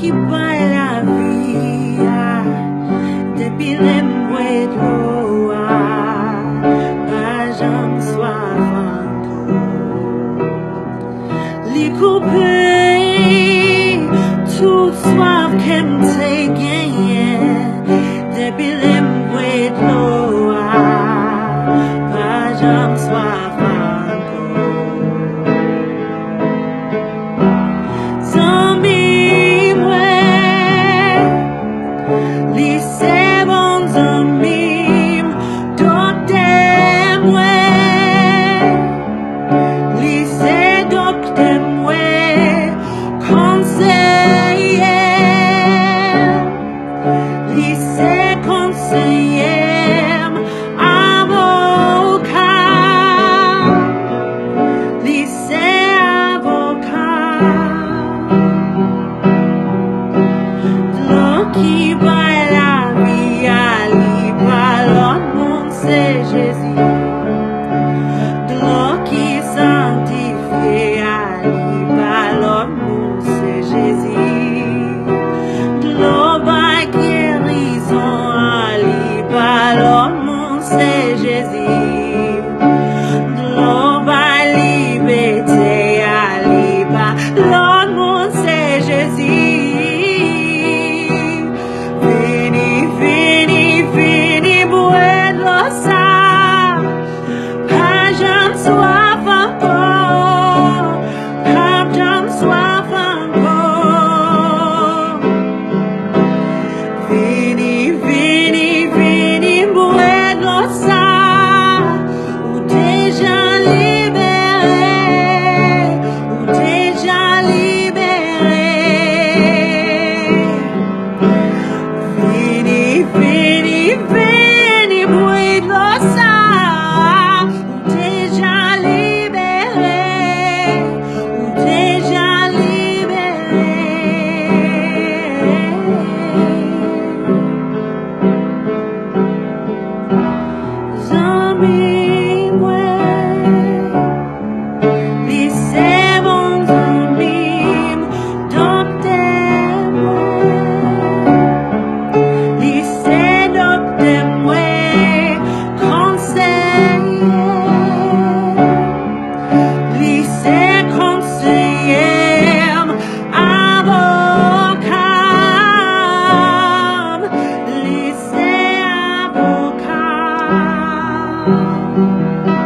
qui baille la vie, depuis les mouets de l'eau, pas jamais soif encore. Les coupés, toute soif qu'elle t'ait gagné, depuis les mouets de l'eau, pas jamais soif encore. Qui baille la vie, Ali, l'autre monde, c'est Jésus. De l'eau qui sanctifie, Ali, l'autre monde, c'est Jésus. De l'eau baille guérison, Ali, l'autre monde, c'est Jésus. De l'eau baille liberté, Ali, l'autre monde, c'est Jésus. Thank you.